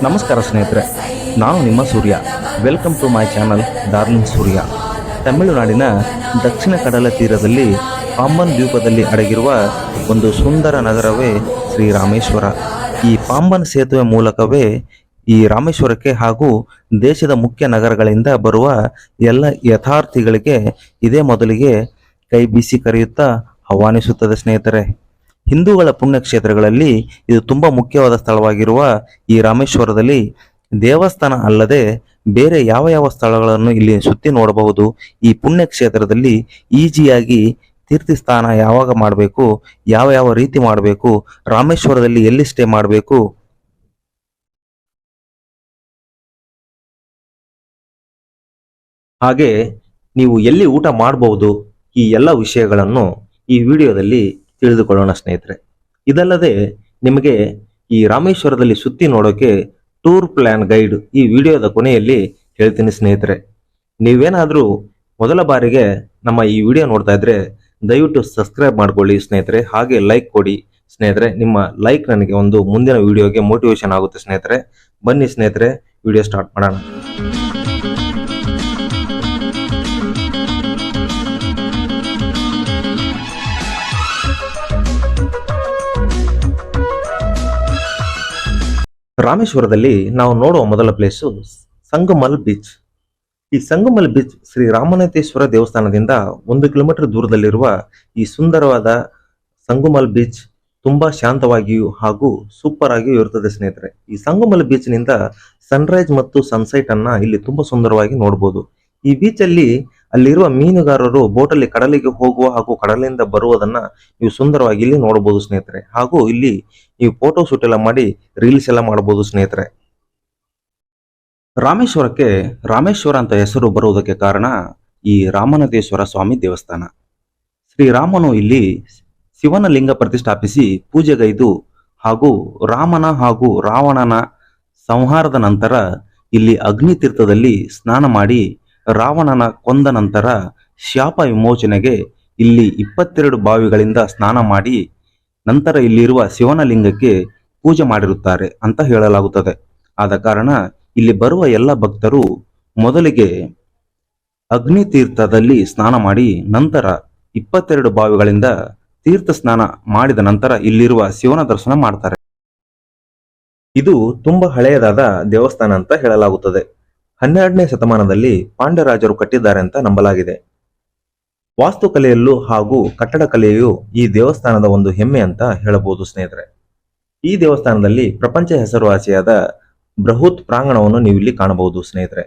ನಮಸ್ಕಾರ ಸ್ನೇಹಿತರೆ, ನಾನು ನಿಮ್ಮ Surya. Welcome to my channel darling Surya. ತಮಿಳುನಾಡಿನ ದಕ್ಷಿಣ ಕಡಲ ತೀರದಲ್ಲಿ ಪಾಂಬನ್ ದ್ವೀಪದಲ್ಲಿ ಅಡಗಿರುವ ಒಂದು ಸುಂದರ ನಗರವೇ ಶ್ರೀ ರಾಮೇಶ್ವರ. ಈ ಪಾಂಬನ್ ಸೇತುವೆ ಮೂಲಕವೇ ಈ ರಾಮೇಶ್ವರಕ್ಕೆ ಹಾಗೂ ದೇಶದ ಮುಖ್ಯ ನಗರಗಳಿಂದ ಬರುವ ಎಲ್ಲ ಯಥಾರ್ಥಿಗಳಿಗೆ ಇದೇ ಮೊದಲಿಗೆ ಕೈ ಬೀಸಿ ಕರೆಯುತ್ತಾ ಆಹ್ವಾನಿಸುತ್ತದೆ ಸ್ನೇಹಿತರೆ. ಹಿಂದೂಗಳ ಪುಣ್ಯಕ್ಷೇತ್ರಗಳಲ್ಲಿ ಇದು ತುಂಬ ಮುಖ್ಯವಾದ ಸ್ಥಳವಾಗಿರುವ ಈ ರಾಮೇಶ್ವರದಲ್ಲಿ ದೇವಸ್ಥಾನ ಅಲ್ಲದೆ ಬೇರೆ ಯಾವ ಯಾವ ಸ್ಥಳಗಳನ್ನು ಇಲ್ಲಿ ಸುತ್ತಿ ನೋಡಬಹುದು. ಈ ಪುಣ್ಯಕ್ಷೇತ್ರದಲ್ಲಿ ಈಜಿಯಾಗಿ ತೀರ್ಥಸ್ಥಾನ ಯಾವಾಗ ಮಾಡಬೇಕು, ಯಾವ ಯಾವ ರೀತಿ ಮಾಡಬೇಕು, ರಾಮೇಶ್ವರದಲ್ಲಿ ಎಲ್ಲಿ ಸ್ಟೇ ಮಾಡಬೇಕು, ಹಾಗೆ ನೀವು ಎಲ್ಲಿ ಊಟ ಮಾಡಬಹುದು, ಈ ಎಲ್ಲ ವಿಷಯಗಳನ್ನು ಈ ವಿಡಿಯೋದಲ್ಲಿ ತಿಳಿದುಕೊಳ್ಳೋಣ ಸ್ನೇಹಿತರೆ. ಇದಲ್ಲದೆ ನಿಮಗೆ ಈ ರಾಮೇಶ್ವರದಲ್ಲಿ ಸುತ್ತಿ ನೋಡೋಕೆ ಟೂರ್ ಪ್ಲಾನ್ ಗೈಡ್ ಈ ವಿಡಿಯೋದ ಕೊನೆಯಲ್ಲಿ ಹೇಳ್ತೀನಿ ಸ್ನೇಹಿತರೆ. ನೀವೇನಾದರೂ ಮೊದಲ ಬಾರಿಗೆ ನಮ್ಮ ಈ ವಿಡಿಯೋ ನೋಡ್ತಾ ಇದ್ರೆ ದಯವಿಟ್ಟು ಸಬ್ಸ್ಕ್ರೈಬ್ ಮಾಡ್ಕೊಳ್ಳಿ ಸ್ನೇಹಿತರೆ, ಹಾಗೆ ಲೈಕ್ ಕೊಡಿ ಸ್ನೇಹಿತರೆ. ನಿಮ್ಮ ಲೈಕ್ ನನಗೆ ಒಂದು ಮುಂದಿನ ವಿಡಿಯೋಗೆ ಮೋಟಿವೇಶನ್ ಆಗುತ್ತೆ ಸ್ನೇಹಿತರೆ. ಬನ್ನಿ ಸ್ನೇಹಿತರೆ, ವಿಡಿಯೋ ಸ್ಟಾರ್ಟ್ ಮಾಡೋಣ. ರಾಮೇಶ್ವರದಲ್ಲಿ ನಾವು ನೋಡುವ ಮೊದಲ ಪ್ಲೇಸು ಸಂಗಮಲ್ ಬೀಚ್. ಈ ಸಂಗಮಲ್ ಬೀಚ್ ಶ್ರೀ ರಾಮನಾಥೇಶ್ವರ ದೇವಸ್ಥಾನದಿಂದ 1 ಕಿಲೋಮೀಟರ್ ದೂರದಲ್ಲಿರುವ ಈ ಸುಂದರವಾದ ಸಂಗಮಲ್ ಬೀಚ್ ತುಂಬಾ ಶಾಂತವಾಗಿಯೂ ಹಾಗೂ ಸೂಪರ್ ಆಗಿಯೂ ಇರುತ್ತದೆ ಸ್ನೇಹಿತರೆ. ಈ ಸಂಗಮಲ್ ಬೀಚ್ ನಿಂದ ಸನ್ರೈಸ್ ಮತ್ತು ಸನ್ಸೆಟ್ ಅನ್ನ ಇಲ್ಲಿ ತುಂಬಾ ಸುಂದರವಾಗಿ ನೋಡಬಹುದು. ಈ ಬೀಚ್ ಅಲ್ಲಿರುವ ಮೀನುಗಾರರು ಬೋಟಲ್ಲಿ ಕಡಲಿಗೆ ಹೋಗುವ ಹಾಗೂ ಕಡಲಿಂದ ಬರುವುದನ್ನ ನೀವು ಸುಂದರವಾಗಿ ಇಲ್ಲಿ ನೋಡಬಹುದು ಸ್ನೇಹಿತರೆ. ಹಾಗೂ ಇಲ್ಲಿ ನೀವು ಫೋಟೋ ಶೂಟ್ ಎಲ್ಲ ಮಾಡಿ ರೀಲ್ಸ್ ಎಲ್ಲ ಮಾಡಬಹುದು ಸ್ನೇಹಿತರೆ. ರಾಮೇಶ್ವರಕ್ಕೆ ರಾಮೇಶ್ವರ ಅಂತ ಹೆಸರು ಬರುವುದಕ್ಕೆ ಕಾರಣ ಈ ರಾಮನಾಥೇಶ್ವರ ಸ್ವಾಮಿ ದೇವಸ್ಥಾನ. ಶ್ರೀರಾಮನು ಇಲ್ಲಿ ಶಿವನ ಲಿಂಗ ಪ್ರತಿಷ್ಠಾಪಿಸಿ ಪೂಜೆಗೈದು ಹಾಗೂ ರಾಮನ ಹಾಗೂ ರಾವಣನ ಸಂಹಾರದ ನಂತರ ಇಲ್ಲಿ ಅಗ್ನಿ ತೀರ್ಥದಲ್ಲಿ ಸ್ನಾನ ಮಾಡಿ ರಾವಣನ ಕೊಂದ ನಂತರ ಶಾಪ ವಿಮೋಚನೆಗೆ ಇಲ್ಲಿ 22 ಬಾವಿಗಳಿಂದ ಸ್ನಾನ ಮಾಡಿ ನಂತರ ಇಲ್ಲಿರುವ ಶಿವನ ಲಿಂಗಕ್ಕೆ ಪೂಜೆ ಮಾಡಿರುತ್ತಾರೆ ಅಂತ ಹೇಳಲಾಗುತ್ತದೆ. ಆದ ಕಾರಣ ಇಲ್ಲಿ ಬರುವ ಎಲ್ಲ ಭಕ್ತರು ಮೊದಲಿಗೆ ಅಗ್ನಿ ತೀರ್ಥದಲ್ಲಿ ಸ್ನಾನ ಮಾಡಿ ನಂತರ 22 ಬಾವಿಗಳಿಂದ ತೀರ್ಥ ಸ್ನಾನ ಮಾಡಿದ ನಂತರ ಇಲ್ಲಿರುವ ಶಿವನ ದರ್ಶನ ಮಾಡ್ತಾರೆ. ಇದು ತುಂಬಾ ಹಳೆಯದಾದ ದೇವಸ್ಥಾನ ಅಂತ ಹೇಳಲಾಗುತ್ತದೆ. 12ನೇ ಶತಮಾನದಲ್ಲಿ ಪಾಂಡ್ಯರಾಜರು ಕಟ್ಟಿದ್ದಾರೆ ಅಂತ ನಂಬಲಾಗಿದೆ. ವಾಸ್ತುಕಲೆಯಲ್ಲೂ ಹಾಗೂ ಕಟ್ಟಡ ಕಲೆಯು ಈ ದೇವಸ್ಥಾನದ ಒಂದು ಹೆಮ್ಮೆ ಅಂತ ಹೇಳಬಹುದು ಸ್ನೇಹಿತರೆ. ಈ ದೇವಸ್ಥಾನದಲ್ಲಿ ಪ್ರಪಂಚ ಹೆಸರುವಾಸಿಯಾದ ಬೃಹತ್ ಪ್ರಾಂಗಣವನ್ನು ನೀವು ಇಲ್ಲಿ ಕಾಣಬಹುದು ಸ್ನೇಹಿತರೆ.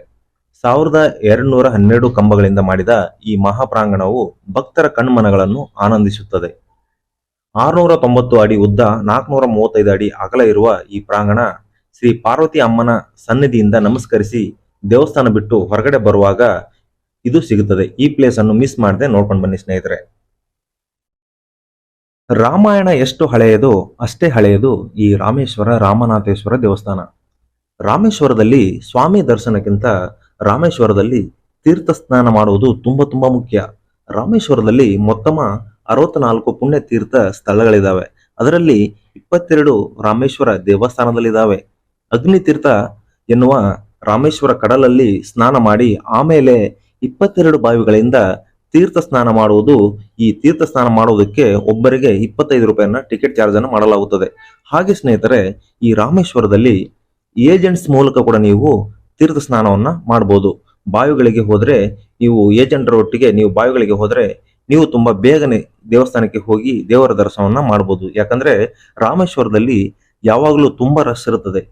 1212 ಕಂಬಗಳಿಂದ ಮಾಡಿದ ಈ ಮಹಾಪ್ರಾಂಗಣವು ಭಕ್ತರ ಕಣ್ಮನಗಳನ್ನು ಆನಂದಿಸುತ್ತದೆ. 690 ಅಡಿ ಉದ್ದ, 435 ಅಡಿ ಅಗಲ ಇರುವ ಈ ಪ್ರಾಂಗಣ ಶ್ರೀ ಪಾರ್ವತಿ ಅಮ್ಮನ ಸನ್ನಿಧಿಯಿಂದ ನಮಸ್ಕರಿಸಿ ದೇವಸ್ಥಾನ ಬಿಟ್ಟು ಹೊರಗಡೆ ಬರುವಾಗ ಇದು ಸಿಗುತ್ತದೆ. ಈ ಪ್ಲೇಸ್ ಅನ್ನು ಮಿಸ್ ಮಾಡದೆ ನೋಡ್ಕೊಂಡು ಬನ್ನಿ ಸ್ನೇಹಿತರೆ. ರಾಮಾಯಣ ಎಷ್ಟು ಹಳೆಯದು ಅಷ್ಟೇ ಹಳೆಯದು ಈ ರಾಮೇಶ್ವರ ರಾಮನಾಥೇಶ್ವರ ದೇವಸ್ಥಾನ. ರಾಮೇಶ್ವರದಲ್ಲಿ ಸ್ವಾಮಿ ದರ್ಶನಕ್ಕಿಂತ ರಾಮೇಶ್ವರದಲ್ಲಿ ತೀರ್ಥ ಸ್ನಾನ ಮಾಡುವುದು ತುಂಬಾ ಮುಖ್ಯ. ರಾಮೇಶ್ವರದಲ್ಲಿ ಮೊತ್ತ 64 ಪುಣ್ಯ ತೀರ್ಥ ಸ್ಥಳಗಳಿದಾವೆ. ಅದರಲ್ಲಿ 22 ರಾಮೇಶ್ವರ ದೇವಸ್ಥಾನದಲ್ಲಿದ್ದಾವೆ. ಅಗ್ನಿ ತೀರ್ಥ ಎನ್ನುವ ರಾಮೇಶ್ವರ ಕಡಲಲ್ಲಿ ಸ್ನಾನ ಮಾಡಿ ಆಮೇಲೆ 22 ಬಾವಿಗಳಿಂದ ತೀರ್ಥ ಸ್ನಾನ ಮಾಡುವುದು. ಈ ತೀರ್ಥ ಸ್ನಾನ ಮಾಡುವುದಕ್ಕೆ ಒಬ್ಬರಿಗೆ 25 ರೂಪಾಯಿನ ಟಿಕೆಟ್ ಚಾರ್ಜ್ ಅನ್ನು ಮಾಡಲಾಗುತ್ತದೆ. ಹಾಗೆ ಸ್ನೇಹಿತರೆ, ಈ ರಾಮೇಶ್ವರದಲ್ಲಿ ಏಜೆಂಟ್ಸ್ ಮೂಲಕ ಕೂಡ ನೀವು ತೀರ್ಥ ಸ್ನಾನವನ್ನ ಮಾಡಬಹುದು. ಬಾವಿಗಳಿಗೆ ಹೋದ್ರೆ ನೀವು ಏಜೆಂಟರ ಒಟ್ಟಿಗೆ ನೀವು ಬಾವಿಗಳಿಗೆ ಹೋದ್ರೆ ನೀವು ತುಂಬಾ ಬೇಗನೆ ದೇವಸ್ಥಾನಕ್ಕೆ ಹೋಗಿ ದೇವರ ದರ್ಶನವನ್ನ ಮಾಡಬಹುದು. ಯಾಕಂದ್ರೆ ರಾಮೇಶ್ವರದಲ್ಲಿ ಯಾವಾಗಲೂ ತುಂಬಾ ರಶ್ ಇರುತ್ತದೆ.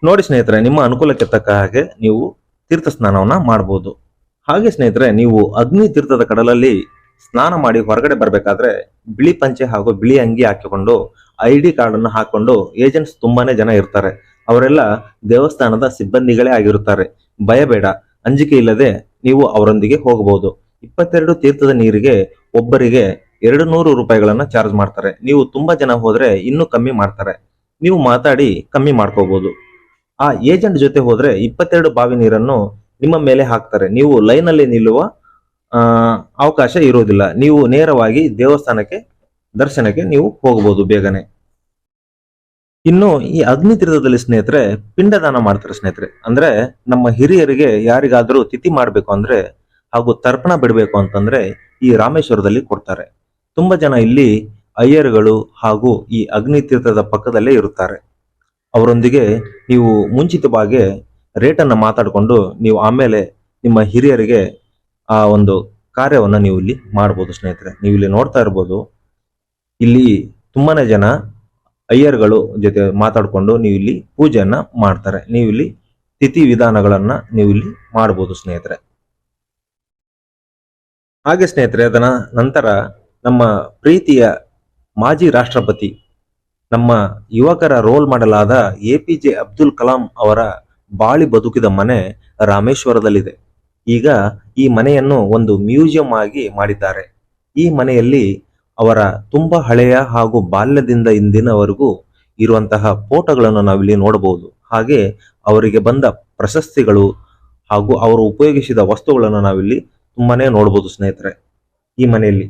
ನೋಡಿ ಸ್ನೇಹಿತರೆ, ನಿಮ್ಮ ಅನುಕೂಲಕ್ಕೆ ತಕ್ಕ ಹಾಗೆ ನೀವು ತೀರ್ಥ ಸ್ನಾನವನ್ನ ಮಾಡಬಹುದು. ಹಾಗೆ ಸ್ನೇಹಿತರೆ, ನೀವು ಅಗ್ನಿ ತೀರ್ಥದ ಕಡಲಲ್ಲಿ ಸ್ನಾನ ಮಾಡಿ ಹೊರಗಡೆ ಬರಬೇಕಾದ್ರೆ ಬಿಳಿ ಪಂಚೆ ಹಾಗೂ ಬಿಳಿ ಅಂಗಿ ಹಾಕಿಕೊಂಡು ID ಕಾರ್ಡ್ ಅನ್ನು ಹಾಕೊಂಡು ಏಜೆಂಟ್ಸ್ ತುಂಬಾನೇ ಜನ ಇರ್ತಾರೆ. ಅವರೆಲ್ಲ ದೇವಸ್ಥಾನದ ಸಿಬ್ಬಂದಿಗಳೇ ಆಗಿರುತ್ತಾರೆ. ಭಯಬೇಡ, ಅಂಜಿಕೆ ಇಲ್ಲದೆ ನೀವು ಅವರೊಂದಿಗೆ ಹೋಗಬಹುದು. 22 ತೀರ್ಥದ ನೀರಿಗೆ ಒಬ್ಬರಿಗೆ 200 ರೂಪಾಯಿಗಳನ್ನ ಚಾರ್ಜ್ ಮಾಡ್ತಾರೆ. ನೀವು ತುಂಬಾ ಜನ ಹೋದ್ರೆ ಇನ್ನೂ ಕಮ್ಮಿ ಮಾಡ್ತಾರೆ. ನೀವು ಮಾತಾಡಿ ಕಮ್ಮಿ ಮಾಡ್ಕೋಬಹುದು. ಆ ಏಜೆಂಟ್ ಜೊತೆ ಹೋದ್ರೆ 22 ಬಾವಿ ನೀರನ್ನು ನಿಮ್ಮ ಮೇಲೆ ಹಾಕ್ತಾರೆ. ನೀವು ಲೈನ್ ಅಲ್ಲಿ ನಿಲ್ಲುವ ಅವಕಾಶ ಇರೋದಿಲ್ಲ. ನೀವು ನೇರವಾಗಿ ದೇವಸ್ಥಾನಕ್ಕೆ ದರ್ಶನಕ್ಕೆ ನೀವು ಹೋಗಬಹುದು ಬೇಗನೆ. ಇನ್ನು ಈ ಅಗ್ನಿ ತೀರ್ಥದಲ್ಲಿ ಸ್ನೇಹಿತರೆ ಪಿಂಡದಾನ ಮಾಡ್ತಾರೆ ಸ್ನೇಹಿತರೆ. ಅಂದ್ರೆ ನಮ್ಮ ಹಿರಿಯರಿಗೆ ಯಾರಿಗಾದ್ರೂ ತಿಥಿ ಮಾಡ್ಬೇಕು ಅಂದ್ರೆ ಹಾಗೂ ತರ್ಪಣ ಬಿಡಬೇಕು ಅಂತಂದ್ರೆ ಈ ರಾಮೇಶ್ವರದಲ್ಲಿ ಕೊಡ್ತಾರೆ. ತುಂಬಾ ಜನ ಇಲ್ಲಿ ಅಯ್ಯರುಗಳು ಹಾಗೂ ಈ ಅಗ್ನಿ ತೀರ್ಥದ ಪಕ್ಕದಲ್ಲೇ ಇರುತ್ತಾರೆ. ಅವರೊಂದಿಗೆ ನೀವು ಮುಂಚಿತವಾಗಿ ರೇಟನ್ನು ಮಾತಾಡಿಕೊಂಡು ನೀವು ಆಮೇಲೆ ನಿಮ್ಮ ಹಿರಿಯರಿಗೆ ಆ ಒಂದು ಕಾರ್ಯವನ್ನ ನೀವು ಇಲ್ಲಿ ಮಾಡ್ಬೋದು ಸ್ನೇಹಿತರೆ. ನೀವು ಇಲ್ಲಿ ನೋಡ್ತಾ ಇರ್ಬೋದು, ಇಲ್ಲಿ ತುಂಬಾನೇ ಜನ ಅಯ್ಯರ್ಗಳು ಜೊತೆ ಮಾತಾಡಿಕೊಂಡು ನೀವು ಇಲ್ಲಿ ಪೂಜೆಯನ್ನ ಮಾಡ್ತಾರೆ. ನೀವು ಇಲ್ಲಿ ತಿಥಿ ವಿಧಾನಗಳನ್ನ ನೀವು ಇಲ್ಲಿ ಮಾಡ್ಬೋದು ಸ್ನೇಹಿತರೆ. ಹಾಗೆ ಸ್ನೇಹಿತರೆ ಅದನ್ನ ನಂತರ ನಮ್ಮ ಪ್ರೀತಿಯ ಮಾಜಿ ರಾಷ್ಟ್ರಪತಿ, ನಮ್ಮ ಯುವಕರ ರೋಲ್ ಮಾಡೆಲ್ ಆದ APJ ಅಬ್ದುಲ್ ಕಲಾಂ ಅವರ ಬಾಳಿ ಬದುಕಿದ ಮನೆ ರಾಮೇಶ್ವರದಲ್ಲಿದೆ. ಈಗ ಈ ಮನೆಯನ್ನು ಒಂದು ಮ್ಯೂಸಿಯಂ ಆಗಿ ಮಾಡಿದ್ದಾರೆ. ಈ ಮನೆಯಲ್ಲಿ ಅವರ ತುಂಬಾ ಹಳೆಯ ಹಾಗೂ ಬಾಲ್ಯದಿಂದ ಇಂದಿನವರೆಗೂ ಇರುವಂತಹ ಫೋಟೋಗಳನ್ನು ನಾವಿಲ್ಲಿ ನೋಡಬಹುದು. ಹಾಗೆ ಅವರಿಗೆ ಬಂದ ಪ್ರಶಸ್ತಿಗಳು ಹಾಗೂ ಅವರು ಉಪಯೋಗಿಸಿದ ವಸ್ತುಗಳನ್ನು ನಾವಿಲ್ಲಿ ತುಂಬಾನೇ ನೋಡಬಹುದು ಸ್ನೇಹಿತರೆ ಈ ಮನೆಯಲ್ಲಿ.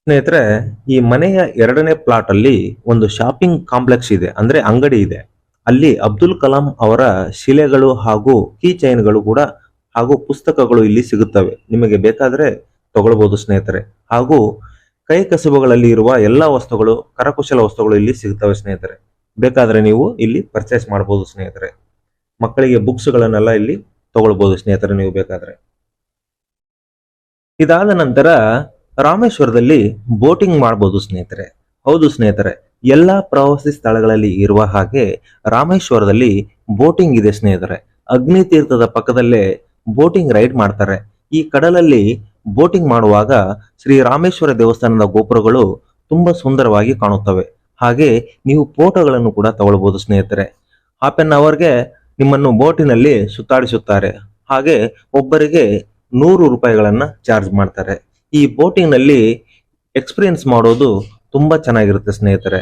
ಸ್ನೇಹಿತರೆ ಈ ಮನೆಯ 2ನೇ ಪ್ಲಾಟ್ ಅಲ್ಲಿ ಒಂದು ಶಾಪಿಂಗ್ ಕಾಂಪ್ಲೆಕ್ಸ್ ಇದೆ, ಅಂದ್ರೆ ಅಂಗಡಿ ಇದೆ. ಅಲ್ಲಿ ಅಬ್ದುಲ್ ಕಲಾಂ ಅವರ ಶಿಲೆಗಳು ಹಾಗೂ ಕೀ ಚೈನ್ಗಳು ಕೂಡ ಹಾಗೂ ಪುಸ್ತಕಗಳು ಇಲ್ಲಿ ಸಿಗುತ್ತವೆ. ನಿಮಗೆ ಬೇಕಾದ್ರೆ ತಗೊಳ್ಬಹುದು ಸ್ನೇಹಿತರೆ. ಹಾಗೂ ಕೈ ಕಸುಬುಗಳಲ್ಲಿ ಇರುವ ಎಲ್ಲಾ ವಸ್ತುಗಳು, ಕರಕುಶಲ ವಸ್ತುಗಳು ಇಲ್ಲಿ ಸಿಗುತ್ತವೆ ಸ್ನೇಹಿತರೆ. ಬೇಕಾದ್ರೆ ನೀವು ಇಲ್ಲಿ ಪರ್ಚೇಸ್ ಮಾಡಬಹುದು ಸ್ನೇಹಿತರೆ. ಮಕ್ಕಳಿಗೆ ಬುಕ್ಸ್ ಗಳನ್ನೆಲ್ಲ ಇಲ್ಲಿ ತಗೊಳ್ಬಹುದು ಸ್ನೇಹಿತರೆ ನೀವು ಬೇಕಾದ್ರೆ. ಇದಾದ ನಂತರ ರಾಮೇಶ್ವರದಲ್ಲಿ ಬೋಟಿಂಗ್ ಮಾಡಬಹುದು ಸ್ನೇಹಿತರೆ. ಹೌದು ಸ್ನೇಹಿತರೆ, ಎಲ್ಲಾ ಪ್ರವಾಸಿ ಸ್ಥಳಗಳಲ್ಲಿ ಇರುವ ಹಾಗೆ ರಾಮೇಶ್ವರದಲ್ಲಿ ಬೋಟಿಂಗ್ ಇದೆ ಸ್ನೇಹಿತರೆ. ಅಗ್ನಿ ತೀರ್ಥದ ಪಕ್ಕದಲ್ಲೇ ಬೋಟಿಂಗ್ ರೈಡ್ ಮಾಡ್ತಾರೆ. ಈ ಕಡಲಲ್ಲಿ ಬೋಟಿಂಗ್ ಮಾಡುವಾಗ ಶ್ರೀ ರಾಮೇಶ್ವರ ದೇವಸ್ಥಾನದ ಗೋಪುರಗಳು ತುಂಬಾ ಸುಂದರವಾಗಿ ಕಾಣುತ್ತವೆ. ಹಾಗೆ ನೀವು ಫೋಟೋಗಳನ್ನು ಕೂಡ ತಗೊಳ್ಬಹುದು ಸ್ನೇಹಿತರೆ. ಹಾಫ್ ಅನ್ ಅವರ್ಗೆ ನಿಮ್ಮನ್ನು ಬೋಟಿನಲ್ಲಿ ಸುತ್ತಾಡಿಸುತ್ತಾರೆ. ಹಾಗೆ ಒಬ್ಬರಿಗೆ 100 ರೂಪಾಯಿಗಳನ್ನ ಚಾರ್ಜ್ ಮಾಡ್ತಾರೆ. ಈ ಬೋಟಿಂಗ್ ನಲ್ಲಿ ಎಕ್ಸ್ಪೀರಿಯನ್ಸ್ ಮಾಡೋದು ತುಂಬಾ ಚೆನ್ನಾಗಿರುತ್ತೆ ಸ್ನೇಹಿತರೆ.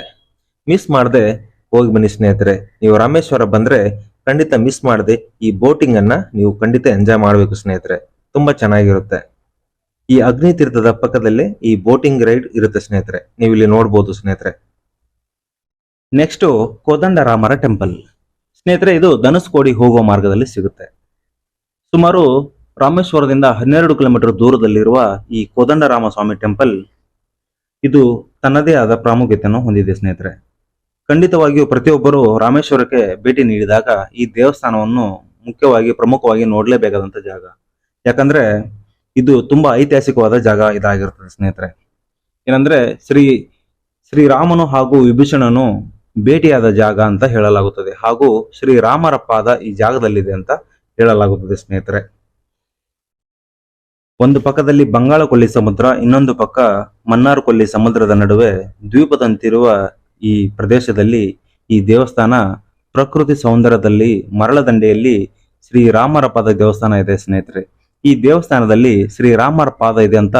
ಮಿಸ್ ಮಾಡದೆ ಹೋಗಿ ಬನ್ನಿ ಸ್ನೇಹಿತರೆ. ನೀವು ರಾಮೇಶ್ವರ ಬಂದ್ರೆ ಖಂಡಿತ ಮಿಸ್ ಮಾಡದೆ ಈ ಬೋಟಿಂಗ್ ಅನ್ನ ನೀವು ಖಂಡಿತ ಎಂಜಾಯ್ ಮಾಡಬೇಕು ಸ್ನೇಹಿತರೆ. ತುಂಬಾ ಚೆನ್ನಾಗಿರುತ್ತೆ. ಈ ಅಗ್ನಿ ತೀರ್ಥದ ಪಕ್ಕದಲ್ಲೇ ಈ ಬೋಟಿಂಗ್ ರೈಡ್ ಇರುತ್ತೆ ಸ್ನೇಹಿತರೆ. ನೀವು ಇಲ್ಲಿ ನೋಡಬಹುದು ಸ್ನೇಹಿತರೆ. ನೆಕ್ಸ್ಟ್ ಕೋದಂಡರಾಮರ ಟೆಂಪಲ್ ಸ್ನೇಹಿತರೆ. ಇದು ಧನುಸ್ಕೋಡಿ ಹೋಗುವ ಮಾರ್ಗದಲ್ಲಿ ಸಿಗುತ್ತೆ. ಸುಮಾರು ರಾಮೇಶ್ವರದಿಂದ 12 ಕಿಲೋಮೀಟರ್ ದೂರದಲ್ಲಿರುವ ಈ ಕೋದಂಡರಾಮ ಸ್ವಾಮಿ ಟೆಂಪಲ್ ಇದು ತನ್ನದೇ ಆದ ಪ್ರಾಮುಖ್ಯತೆಯನ್ನು ಹೊಂದಿದೆ ಸ್ನೇಹಿತರೆ. ಖಂಡಿತವಾಗಿಯೂ ಪ್ರತಿಯೊಬ್ಬರು ರಾಮೇಶ್ವರಕ್ಕೆ ಭೇಟಿ ನೀಡಿದಾಗ ಈ ದೇವಸ್ಥಾನವನ್ನು ಮುಖ್ಯವಾಗಿ ಪ್ರಮುಖವಾಗಿ ನೋಡಲೇಬೇಕಾದಂತ ಜಾಗ. ಯಾಕಂದ್ರೆ ಇದು ತುಂಬಾ ಐತಿಹಾಸಿಕವಾದ ಜಾಗ ಇದಾಗಿರ್ತದೆ ಸ್ನೇಹಿತರೆ. ಏನಂದ್ರೆ ಶ್ರೀರಾಮನು ಹಾಗೂ ವಿಭೀಷಣನು ಭೇಟಿಯಾದ ಜಾಗ ಅಂತ ಹೇಳಲಾಗುತ್ತದೆ. ಹಾಗೂ ಶ್ರೀರಾಮರ ಪಾದ ಈ ಜಾಗದಲ್ಲಿದೆ ಅಂತ ಹೇಳಲಾಗುತ್ತದೆ ಸ್ನೇಹಿತರೆ. ಒಂದು ಪಕ್ಕದಲ್ಲಿ ಬಂಗಾಳ ಕೊಲ್ಲಿ ಸಮುದ್ರ, ಇನ್ನೊಂದು ಪಕ್ಕ ಮನ್ನಾರ್ ಕೊಲ್ಲಿ ಸಮುದ್ರದ ನಡುವೆ ದ್ವೀಪದಂತಿರುವ ಈ ಪ್ರದೇಶದಲ್ಲಿ ಈ ದೇವಸ್ಥಾನ ಪ್ರಕೃತಿ ಸೌಂದರ್ಯದಲ್ಲಿ ಮರಳ ದಂಡೆಯಲ್ಲಿ ಶ್ರೀರಾಮರ ಪಾದ ದೇವಸ್ಥಾನ ಇದೆ ಸ್ನೇಹಿತರೆ. ಈ ದೇವಸ್ಥಾನದಲ್ಲಿ ಶ್ರೀರಾಮರ ಪಾದ ಇದೆ ಅಂತ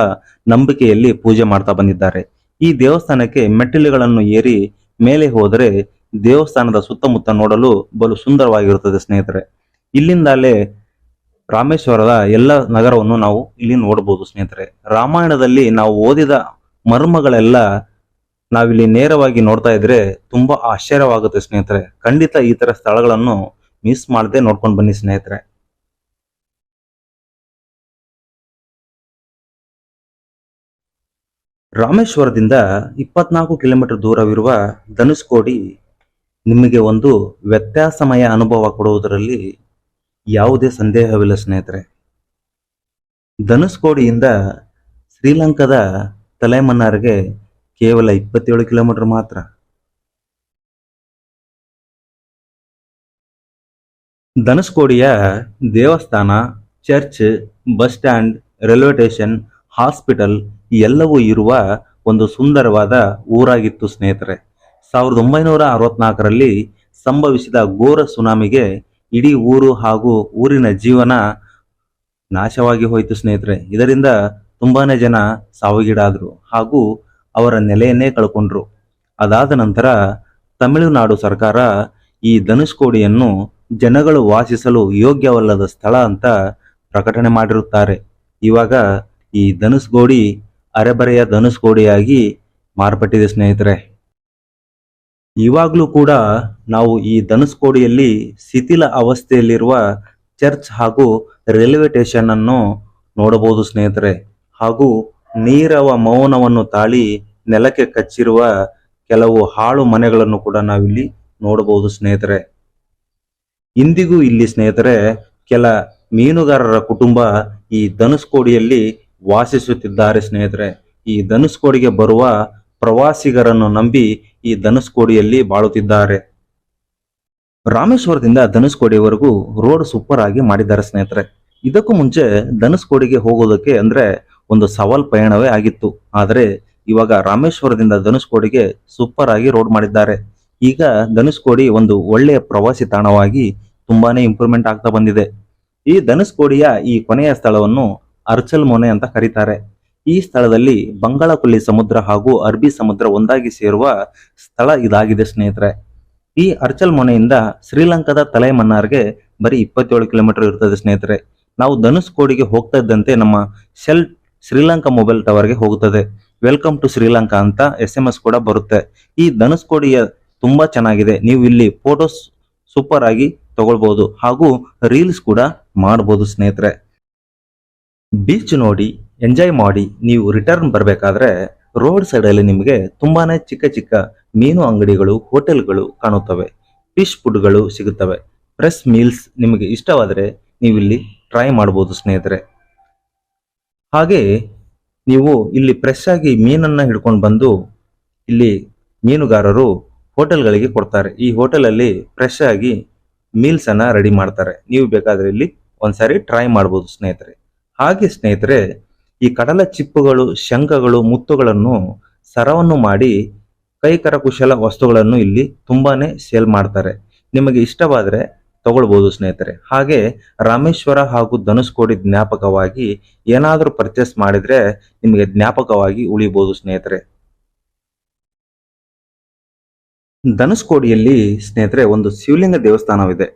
ನಂಬಿಕೆಯಲ್ಲಿ ಪೂಜೆ ಮಾಡ್ತಾ ಬಂದಿದ್ದಾರೆ. ಈ ದೇವಸ್ಥಾನಕ್ಕೆ ಮೆಟ್ಟಿಲುಗಳನ್ನು ಏರಿ ಮೇಲೆ ಹೋದರೆ ದೇವಸ್ಥಾನದ ಸುತ್ತಮುತ್ತ ನೋಡಲು ಬಲು ಸುಂದರವಾಗಿರುತ್ತದೆ ಸ್ನೇಹಿತರೆ. ಇಲ್ಲಿಂದಲೇ ರಾಮೇಶ್ವರದ ಎಲ್ಲ ನಗರವನ್ನು ನಾವು ಇಲ್ಲಿ ನೋಡಬಹುದು ಸ್ನೇಹಿತರೆ. ರಾಮಾಯಣದಲ್ಲಿ ನಾವು ಓದಿದ ಮರ್ಮಗಳೆಲ್ಲ ನಾವಿಲ್ಲಿ ನೇರವಾಗಿ ನೋಡ್ತಾ ಇದ್ರೆ ತುಂಬಾ ಆಶ್ಚರ್ಯವಾಗುತ್ತೆ ಸ್ನೇಹಿತರೆ. ಖಂಡಿತ ಈ ತರ ಸ್ಥಳಗಳನ್ನು ಮಿಸ್ ಮಾಡದೆ ನೋಡ್ಕೊಂಡು ಬನ್ನಿ ಸ್ನೇಹಿತರೆ. ರಾಮೇಶ್ವರದಿಂದ 24 ಕಿಲೋಮೀಟರ್ ದೂರವಿರುವ ಧನುಸ್ಕೋಡಿ ನಿಮಗೆ ಒಂದು ವ್ಯತ್ಯಾಸಮಯ ಅನುಭವ ಕೊಡುವುದರಲ್ಲಿ ಯಾವುದೇ ಸಂದೇಹವಿಲ್ಲ ಸ್ನೇಹಿತರೆ. ಧನುಸ್ಕೋಡಿಯಿಂದ ಶ್ರೀಲಂಕಾದ ತಲೆಮನ್ನಾರ್ಗೆ ಕೇವಲ 27 ಕಿಲೋಮೀಟರ್ ಮಾತ್ರ. ಧನುಸ್ಕೋಡಿಯ ದೇವಸ್ಥಾನ, church, bus stand, railway station, hospital ಎಲ್ಲವೂ ಇರುವ ಒಂದು ಸುಂದರವಾದ ಊರಾಗಿತ್ತು ಸ್ನೇಹಿತರೆ. 1964ರಲ್ಲಿ ಸಂಭವಿಸಿದ ಘೋರ ಸುನಾಮಿಗೆ ಇಡೀ ಊರು ಹಾಗೂ ಊರಿನ ಜೀವನ ನಾಶವಾಗಿ ಹೋಯಿತು ಸ್ನೇಹಿತರೆ. ಇದರಿಂದ ತುಂಬಾನೇ ಜನ ಸಾವಿಗೀಡಾದ್ರು ಹಾಗೂ ಅವರ ನೆಲೆಯನ್ನೇ ಕಳ್ಕೊಂಡ್ರು. ಅದಾದ ನಂತರ ತಮಿಳುನಾಡು ಸರ್ಕಾರ ಈ ಧನುಸ್ಕೋಡಿಯನ್ನು ಜನಗಳು ವಾಸಿಸಲು ಯೋಗ್ಯವಲ್ಲದ ಸ್ಥಳ ಅಂತ ಪ್ರಕಟಣೆ ಮಾಡಿರುತ್ತಾರೆ. ಇವಾಗ ಈ ಧನುಸ್ಕೋಡಿ ಅರೆಬರೆಯ ಧನುಸ್ಕೋಡಿಯಾಗಿ ಮಾರ್ಪಟ್ಟಿದೆ ಸ್ನೇಹಿತರೆ. ಇವಾಗಲೂ ಕೂಡ ನಾವು ಈ ಧನುಷ್ಕೋಡಿಯಲ್ಲಿ ಶಿಥಿಲ ಅವಸ್ಥೆಯಲ್ಲಿರುವ ಚರ್ಚ್ ಹಾಗೂ ರೈಲ್ವೆ ಸ್ಟೇಷನ್ ಅನ್ನು ನೋಡಬಹುದು ಸ್ನೇಹಿತರೆ. ಹಾಗೂ ನೀರವ ಮೌನವನ್ನು ತಾಳಿ ನೆಲಕ್ಕೆ ಕಚ್ಚಿರುವ ಕೆಲವು ಹಾಳು ಮನೆಗಳನ್ನು ಕೂಡ ನಾವಿಲ್ಲಿ ನೋಡಬಹುದು ಸ್ನೇಹಿತರೆ. ಇಂದಿಗೂ ಇಲ್ಲಿ ಸ್ನೇಹಿತರೆ ಕೆಲ ಮೀನುಗಾರರ ಕುಟುಂಬ ಈ ಧನುಷ್ಕೋಡಿಯಲ್ಲಿ ವಾಸಿಸುತ್ತಿದ್ದಾರೆ ಸ್ನೇಹಿತರೆ. ಈ ಧನುಷ್ಕೋಡಿಗೆ ಬರುವ ಪ್ರವಾಸಿಗರನ್ನು ನಂಬಿ ಈ ಧನುಷ್ಕೋಡಿಯಲ್ಲಿ ಬಾಳುತ್ತಿದ್ದಾರೆ. ರಾಮೇಶ್ವರದಿಂದ ಧನುಷ್ಕೋಡಿಯವರೆಗೂ ರೋಡ್ ಸೂಪರ್ ಆಗಿ ಮಾಡಿದ್ದಾರೆ ಸ್ನೇಹಿತರೆ. ಇದಕ್ಕೂ ಮುಂಚೆ ಧನುಷ್ಕೋಡಿಗೆ ಹೋಗೋದಕ್ಕೆ ಅಂದ್ರೆ ಒಂದು ಸವಾಲ್ ಪಯಣವೇ ಆಗಿತ್ತು. ಆದರೆ ಇವಾಗ ರಾಮೇಶ್ವರದಿಂದ ಧನುಷ್ಕೋಡಿಗೆ ಸೂಪರ್ ಆಗಿ ರೋಡ್ ಮಾಡಿದ್ದಾರೆ. ಈಗ ಧನುಷ್ಕೋಡಿ ಒಂದು ಒಳ್ಳೆಯ ಪ್ರವಾಸಿ ತಾಣವಾಗಿ ತುಂಬಾನೇ ಇಂಪ್ರೂವ್ಮೆಂಟ್ ಆಗ್ತಾ ಬಂದಿದೆ. ಈ ಧನುಷ್ಕೋಡಿಯ ಈ ಕೊನೆಯ ಸ್ಥಳವನ್ನು ಅರ್ಚಲ್ ಮೊನೆ ಅಂತ ಕರೀತಾರೆ. ಈ ಸ್ಥಳದಲ್ಲಿ ಬಂಗಾಳಕೊಲ್ಲಿ ಸಮುದ್ರ ಹಾಗೂ ಅರಬ್ಬಿ ಸಮುದ್ರ ಒಂದಾಗಿ ಸೇರುವ ಸ್ಥಳ ಇದಾಗಿದೆ ಸ್ನೇಹಿತರೆ. ಈ ಅರ್ಚಲ್ ಮೊನೆಯಿಂದ ಶ್ರೀಲಂಕಾದ ತಲೈಮನ್ನಾರ್ಗೆ ಬರೀ 27 ಕಿಲೋಮೀಟರ್ ಇರ್ತದೆ ಸ್ನೇಹಿತರೆ. ನಾವು ಧನುಷ್ಕೋಡಿಗೆ ಹೋಗ್ತಾ ಇದ್ದಂತೆ ನಮ್ಮ ಶೆಲ್ ಶ್ರೀಲಂಕಾ ಮೊಬೈಲ್ ಟವರ್ಗೆ ಹೋಗುತ್ತದೆ. ವೆಲ್ಕಮ್ ಟು ಶ್ರೀಲಂಕಾ ಅಂತ SMS ಕೂಡ ಬರುತ್ತೆ. ಈ ಧನುಷ್ಕೋಡಿಯ ತುಂಬಾ ಚೆನ್ನಾಗಿದೆ. ನೀವು ಇಲ್ಲಿ ಫೋಟೋಸ್ ಸೂಪರ್ ಆಗಿ ತಗೊಳ್ಬಹುದು ಹಾಗೂ ರೀಲ್ಸ್ ಕೂಡ ಮಾಡಬಹುದು ಸ್ನೇಹಿತರೆ. ಬೀಚ್ ನೋಡಿ ಎಂಜಾಯ್ ಮಾಡಿ ನೀವು ರಿಟರ್ನ್ ಬರಬೇಕಾದ್ರೆ ರೋಡ್ ಸೈಡ್ ಅಲ್ಲಿ ನಿಮಗೆ ತುಂಬಾನೇ ಚಿಕ್ಕ ಚಿಕ್ಕ ಮೀನು ಅಂಗಡಿಗಳು, ಹೋಟೆಲ್ಗಳು ಕಾಣುತ್ತವೆ. ಫಿಶ್ ಫುಡ್ಗಳು ಸಿಗುತ್ತವೆ. ಫ್ರೆಶ್ ಮೀಲ್ಸ್ ನಿಮಗೆ ಇಷ್ಟವಾದರೆ ನೀವು ಇಲ್ಲಿ ಟ್ರೈ ಮಾಡಬಹುದು ಸ್ನೇಹಿತರೆ. ಹಾಗೆ ನೀವು ಇಲ್ಲಿ ಫ್ರೆಶ್ ಆಗಿ ಮೀನನ್ನ ಹಿಡ್ಕೊಂಡು ಬಂದು ಇಲ್ಲಿ ಮೀನುಗಾರರು ಹೋಟೆಲ್ಗಳಿಗೆ ಕೊಡ್ತಾರೆ. ಈ ಹೋಟೆಲಲ್ಲಿ ಫ್ರೆಶ್ ಆಗಿ ಮೀಲ್ಸ್ ಅನ್ನ ರೆಡಿ ಮಾಡ್ತಾರೆ. ನೀವು ಬೇಕಾದ್ರೆ ಇಲ್ಲಿ ಒಂದ್ಸಾರಿ ಟ್ರೈ ಮಾಡಬಹುದು ಸ್ನೇಹಿತರೆ. ಹಾಗೆ ಸ್ನೇಹಿತರೆ, ಈ ಕಡಲ ಚಿಪ್ಪುಗಳು, ಶಂಖಗಳು, ಮುತ್ತುಗಳನ್ನು ಸರವನ್ನು ಮಾಡಿ ಕೈಕರಕುಶಲ ವಸ್ತುಗಳನ್ನು ಇಲ್ಲಿ ತುಂಬಾನೇ ಸೇಲ್ ಮಾಡ್ತಾರೆ. ನಿಮಗೆ ಇಷ್ಟವಾದರೆ ತಗೊಳ್ಬಹುದು ಸ್ನೇಹಿತರೆ. ಹಾಗೆ ರಾಮೇಶ್ವರ ಹಾಗೂ ಧನುಷ್ಕೋಡಿ ಜ್ಞಾಪಕವಾಗಿ ಏನಾದರೂ ಪರ್ಚೇಸ್ ಮಾಡಿದ್ರೆ ನಿಮಗೆ ಜ್ಞಾಪಕವಾಗಿ ಉಳಿಬಹುದು ಸ್ನೇಹಿತರೆ. ಧನುಷ್ಕೋಡಿಯಲ್ಲಿ ಸ್ನೇಹಿತರೆ ಒಂದು ಶಿವಲಿಂಗ ದೇವಸ್ಥಾನವಿದೆ.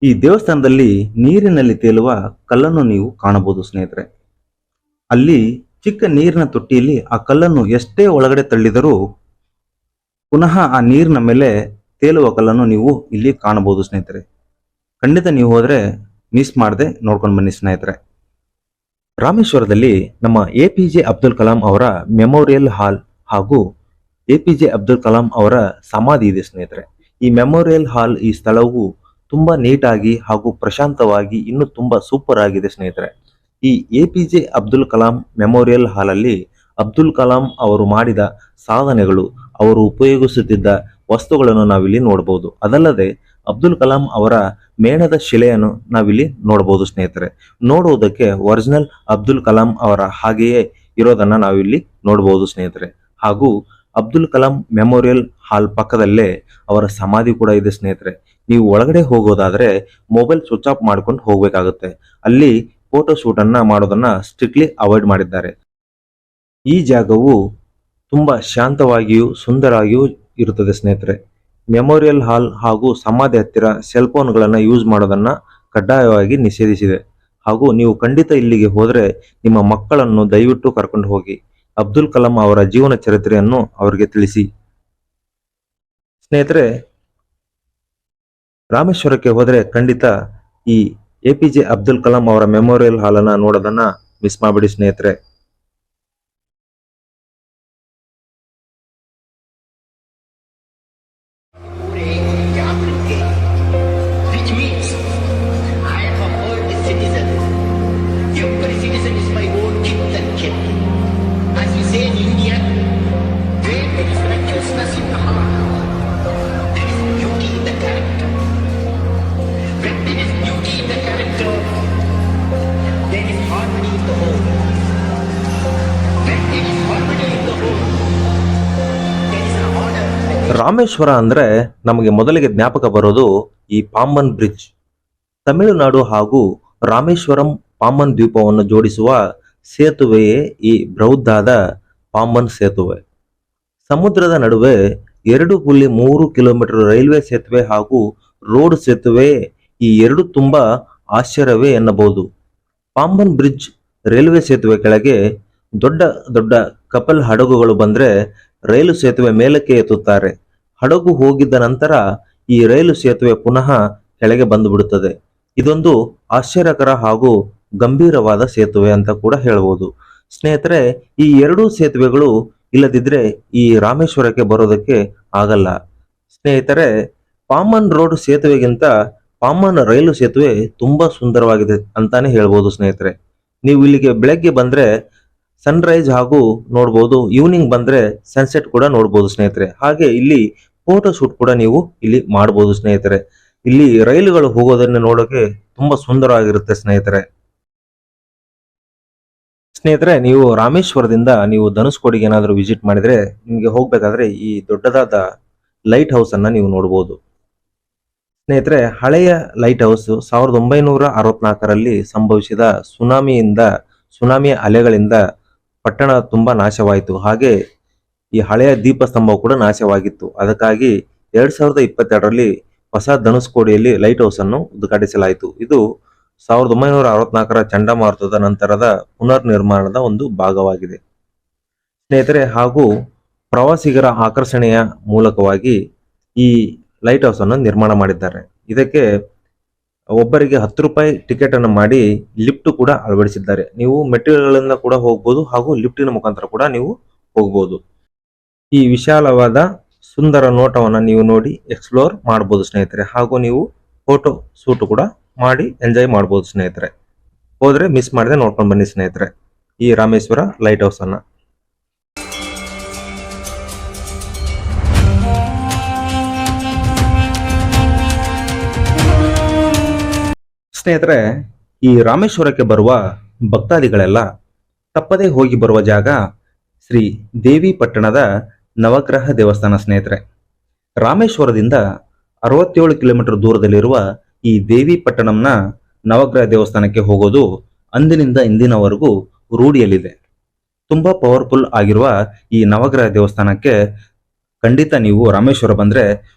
ಈ ದೇವಸ್ಥಾನದಲ್ಲಿ ನೀರಿನಲ್ಲಿ ತೇಲುವ ಕಲ್ಲನ್ನು ನೀವು ಕಾಣಬಹುದು ಸ್ನೇಹಿತರೆ. ಅಲ್ಲಿ ಚಿಕ್ಕ ನೀರಿನ ತೊಟ್ಟಿಯಲ್ಲಿ ಆ ಕಲ್ಲನ್ನು ಎಷ್ಟೇ ಒಳಗಡೆ ತಳ್ಳಿದರೂ ಪುನಃ ಆ ನೀರಿನ ಮೇಲೆ ತೇಲುವ ಕಲ್ಲನ್ನು ನೀವು ಇಲ್ಲಿ ಕಾಣಬಹುದು ಸ್ನೇಹಿತರೆ. ಖಂಡಿತ ನೀವು ಹೋದ್ರೆ ಮಿಸ್ ಮಾಡದೆ ನೋಡ್ಕೊಂಡು ಬನ್ನಿ ಸ್ನೇಹಿತರೆ. ರಾಮೇಶ್ವರದಲ್ಲಿ ನಮ್ಮ APJ ಅಬ್ದುಲ್ ಕಲಾಂ ಅವರ ಮೆಮೋರಿಯಲ್ ಹಾಲ್ ಹಾಗೂ APJ ಅಬ್ದುಲ್ ಕಲಾಂ ಅವರ ಸಮಾಧಿ ಇದೆ ಸ್ನೇಹಿತರೆ. ಈ ಮೆಮೋರಿಯಲ್ ಹಾಲ್, ಈ ಸ್ಥಳವು ತುಂಬಾ ನೀಟಾಗಿ ಹಾಗೂ ಪ್ರಶಾಂತವಾಗಿ ಇನ್ನೂ ತುಂಬಾ ಸೂಪರ್ ಆಗಿದೆ ಸ್ನೇಹಿತರೆ. ಈ APJ ಅಬ್ದುಲ್ ಕಲಾಂ ಮೆಮೋರಿಯಲ್ ಹಾಲ್ ಅಲ್ಲಿ ಅಬ್ದುಲ್ ಕಲಾಂ ಅವರು ಮಾಡಿದ ಸಾಧನೆಗಳು, ಅವರು ಉಪಯೋಗಿಸುತ್ತಿದ್ದ ವಸ್ತುಗಳನ್ನು ನಾವಿಲ್ಲಿ ನೋಡಬಹುದು. ಅದಲ್ಲದೆ ಅಬ್ದುಲ್ ಕಲಾಂ ಅವರ ಮೇಣದ ಶಿಲೆಯನ್ನು ನಾವಿಲ್ಲಿ ನೋಡಬಹುದು ಸ್ನೇಹಿತರೆ. ನೋಡುವುದಕ್ಕೆ ಒರಿಜಿನಲ್ ಅಬ್ದುಲ್ ಕಲಾಂ ಅವರ ಹಾಗೆಯೇ ಇರೋದನ್ನ ನಾವಿಲ್ಲಿ ನೋಡಬಹುದು ಸ್ನೇಹಿತರೆ. ಹಾಗೂ ಅಬ್ದುಲ್ ಕಲಾಂ ಮೆಮೋರಿಯಲ್ ಹಾಲ್ ಪಕ್ಕದಲ್ಲೇ ಅವರ ಸಮಾಧಿ ಕೂಡ ಇದೆ ಸ್ನೇಹಿತರೆ. ನೀವು ಒಳಗಡೆ ಹೋಗೋದಾದ್ರೆ ಮೊಬೈಲ್ ಸ್ವಿಚ್ ಆಫ್ ಮಾಡ್ಕೊಂಡು ಹೋಗ್ಬೇಕಾಗುತ್ತೆ. ಅಲ್ಲಿ ಫೋಟೋ ಶೂಟ್ ಅನ್ನ ಮಾಡೋದನ್ನ ಸ್ಟ್ರಿಕ್ಟ್ಲಿ ಅವಾಯ್ಡ್ ಮಾಡಿದ್ದಾರೆ. ಈ ಜಾಗವು ತುಂಬಾ ಶಾಂತವಾಗಿಯೂ ಸುಂದರವಾಗಿಯೂ ಇರುತ್ತದೆ ಸ್ನೇಹಿತರೆ. ಮೆಮೋರಿಯಲ್ ಹಾಲ್ ಹಾಗೂ ಸಮಾಧಿ ಹತ್ತಿರ ಸೆಲ್ ಫೋನ್ಗಳನ್ನು ಯೂಸ್ ಮಾಡೋದನ್ನ ಕಡ್ಡಾಯವಾಗಿ ನಿಷೇಧಿಸಿದೆ. ಹಾಗೂ ನೀವು ಖಂಡಿತ ಇಲ್ಲಿಗೆ ಹೋದ್ರೆ ನಿಮ್ಮ ಮಕ್ಕಳನ್ನು ದಯವಿಟ್ಟು ಕರ್ಕೊಂಡು ಹೋಗಿ ಅಬ್ದುಲ್ ಕಲಾಂ ಅವರ ಜೀವನ ಚರಿತ್ರೆಯನ್ನು ಅವರಿಗೆ ತಿಳಿಸಿ. ಸ್ನೇಹಿತರೆ, ರಾಮೇಶ್ವರಕ್ಕೆ ಹೋದ್ರೆ ಖಂಡಿತ ಈ APJ ಅಬ್ದುಲ್ ಕಲಾಂ ಅವರ ಮೆಮೋರಿಯಲ್ ಹಾಲ್ ಅನ್ನ ನೋಡೋದನ್ನ ಮಿಸ್ ಮಾಡಬೇಡಿ ಸ್ನೇಹಿತರೆ. ರಾಮೇಶ್ವರ ಅಂದ್ರೆ ನಮಗೆ ಮೊದಲಿಗೆ ಜ್ಞಾಪಕ ಬರೋದು ಈ ಪಾಂಬನ್ ಬ್ರಿಡ್ಜ್. ತಮಿಳುನಾಡು ಹಾಗೂ ರಾಮೇಶ್ವರಂ ಪಾಂಬನ್ ದ್ವೀಪವನ್ನು ಜೋಡಿಸುವ ಸೇತುವೆಯೇ ಈ ಬೃಹದಾದ ಪಾಂಬನ್ ಸೇತುವೆ. ಸಮುದ್ರದ ನಡುವೆ 2.3 ಕಿಲೋಮೀಟರ್ ರೈಲ್ವೆ ಸೇತುವೆ ಹಾಗೂ ರೋಡ್ ಸೇತುವೆ, ಈ ಎರಡು ತುಂಬಾ ಆಶ್ಚರ್ಯವೇ ಎನ್ನಬಹುದು. ಪಾಂಬನ್ ಬ್ರಿಡ್ಜ್ ರೈಲ್ವೆ ಸೇತುವೆ ಕೆಳಗೆ ದೊಡ್ಡ ದೊಡ್ಡ ಕಪಲ್ ಹಡಗುಗಳು ಬಂದ್ರೆ ರೈಲು ಸೇತುವೆ ಮೇಲಕ್ಕೆ ಎತ್ತುತ್ತಾರೆ. ಹಡಗು ಹೋಗಿದ್ದ ನಂತರ ಈ ರೈಲು ಸೇತುವೆ ಪುನಃ ಕೆಳಗೆ ಬಂದು ಬಿಡುತ್ತದೆ. ಇದೊಂದು ಆಶ್ಚರ್ಯಕರ ಹಾಗೂ ಗಂಭೀರವಾದ ಸೇತುವೆ ಅಂತ ಕೂಡ ಹೇಳ್ಬೋದು. ಸ್ನೇಹಿತರೆ, ಈ ಎರಡೂ ಸೇತುವೆಗಳು ಇಲ್ಲದಿದ್ರೆ ಈ ರಾಮೇಶ್ವರಕ್ಕೆ ಬರೋದಕ್ಕೆ ಆಗಲ್ಲ. ಸ್ನೇಹಿತರೆ, ಪಾಮನ್ ರೋಡ್ ಸೇತುವೆಗಿಂತ ಪಾಮನ್ ರೈಲು ಸೇತುವೆ ತುಂಬಾ ಸುಂದರವಾಗಿದೆ ಅಂತಾನೆ ಹೇಳ್ಬೋದು. ಸ್ನೇಹಿತರೆ, ನೀವು ಇಲ್ಲಿಗೆ ಬೆಳಗ್ಗೆ ಬಂದ್ರೆ ಸನ್ರೈಸ್ ಹಾಗೂ ನೋಡ್ಬೋದು, ಈವ್ನಿಂಗ್ ಬಂದ್ರೆ ಸನ್ಸೆಟ್ ಕೂಡ ನೋಡ್ಬೋದು ಸ್ನೇಹಿತರೆ. ಹಾಗೆ ಇಲ್ಲಿ ಫೋಟೋ ಶೂಟ್ ಕೂಡ ನೀವು ಇಲ್ಲಿ ಮಾಡಬಹುದು ಸ್ನೇಹಿತರೆ. ಇಲ್ಲಿ ರೈಲುಗಳು ಹೋಗೋದನ್ನ ನೋಡೋಕೆ ತುಂಬಾ ಸುಂದರವಾಗಿರುತ್ತೆ ಸ್ನೇಹಿತರೆ. ಸ್ನೇಹಿತರೆ, ನೀವು ರಾಮೇಶ್ವರದಿಂದ ನೀವು ಧನುಷ್ಕೋಡಿಗೆ ಏನಾದರೂ ವಿಸಿಟ್ ಮಾಡಿದ್ರೆ ನಿಮಗೆ ಹೋಗ್ಬೇಕಾದ್ರೆ ಈ ದೊಡ್ಡದಾದ ಲೈಟ್ ಹೌಸ್ ಅನ್ನ ನೀವು ನೋಡಬಹುದು. ಸ್ನೇಹಿತರೆ, ಹಳೆಯ ಲೈಟ್ ಹೌಸ್ 1964ರಲ್ಲಿ ಸಂಭವಿಸಿದ ಸುನಾಮಿಯ ಅಲೆಗಳಿಂದ ಪಟ್ಟಣ ತುಂಬಾ ನಾಶವಾಯಿತು. ಹಾಗೆ ಈ ಹಳೆಯ ದೀಪಸ್ತಂಭ ಕೂಡ ನಾಶವಾಗಿತ್ತು. ಅದಕ್ಕಾಗಿ 2022ರಲ್ಲಿ ಹೊಸ ಧನುಷ್ಕೋಡಿಯಲ್ಲಿ ಲೈಟ್ ಹೌಸ್ ಅನ್ನು ಉದ್ಘಾಟಿಸಲಾಯಿತು. ಇದು 1964ರ ಚಂಡಮಾರುತದ ನಂತರದ ಪುನರ್ ನಿರ್ಮಾಣದ ಒಂದು ಭಾಗವಾಗಿದೆ ಸ್ನೇಹಿತರೆ. ಹಾಗೂ ಪ್ರವಾಸಿಗರ ಆಕರ್ಷಣೆಯ ಮೂಲಕವಾಗಿ ಈ ಲೈಟ್ ಹೌಸ್ ಅನ್ನು ನಿರ್ಮಾಣ ಮಾಡಿದ್ದಾರೆ. ಇದಕ್ಕೆ ಒಬ್ಬರಿಗೆ 10 ರೂಪಾಯಿ ಟಿಕೆಟ್ ಅನ್ನು ಮಾಡಿ ಲಿಫ್ಟ್ ಕೂಡ ಅಳವಡಿಸಿದ್ದಾರೆ. ನೀವು ಮೆಟ್ಟಿಲುಗಳಿಂದ ಕೂಡ ಹೋಗ್ಬೋದು ಹಾಗೂ ಲಿಫ್ಟಿನ ಮುಖಾಂತರ ಕೂಡ ನೀವು ಹೋಗ್ಬೋದು. ಈ ವಿಶಾಲವಾದ ಸುಂದರ ನೋಟವನ್ನು ನೀವು ನೋಡಿ ಎಕ್ಸ್ಪ್ಲೋರ್ ಮಾಡಬಹುದು ಸ್ನೇಹಿತರೆ. ಹಾಗೂ ನೀವು ಫೋಟೋ ಶೂಟ್ ಕೂಡ ಮಾಡಿ ಎಂಜಾಯ್ ಮಾಡಬಹುದು ಸ್ನೇಹಿತರೆ. ಹೋದ್ರೆ ಮಿಸ್ ಮಾಡದೆ ನೋಡ್ಕೊಂಡು ಬನ್ನಿ ಸ್ನೇಹಿತರೆ ಈ ರಾಮೇಶ್ವರ ಲೈಟ್ ಹೌಸ್ ಅನ್ನ. ಸ್ನೇಹಿತರೆ, ಈ ರಾಮೇಶ್ವರಕ್ಕೆ ಬರುವ ಭಕ್ತಾದಿಗಳೆಲ್ಲ ತಪ್ಪದೇ ಹೋಗಿ ಬರುವ ಜಾಗ ಶ್ರೀ ದೇವಿ ಪಟ್ಟಣದ ನವಗ್ರಹ ದೇವಸ್ಥಾನ ಸ್ನೇಹಿತರೆ. ರಾಮೇಶ್ವರದಿಂದ 67 ಕಿಲೋಮೀಟರ್ ದೂರದಲ್ಲಿರುವ ಈ ದೇವಿ ಪಟ್ಟಣಂನ ನವಗ್ರಹ ದೇವಸ್ಥಾನಕ್ಕೆ ಹೋಗೋದು ಅಂದಿನಿಂದ ಇಂದಿನವರೆಗೂ ರೂಢಿಯಲ್ಲಿದೆ. ತುಂಬಾ ಪವರ್ಫುಲ್ ಆಗಿರುವ ಈ ನವಗ್ರಹ ದೇವಸ್ಥಾನಕ್ಕೆ ಖಂಡಿತ ನೀವು ರಾಮೇಶ್ವರ ಬಂದ್ರೆ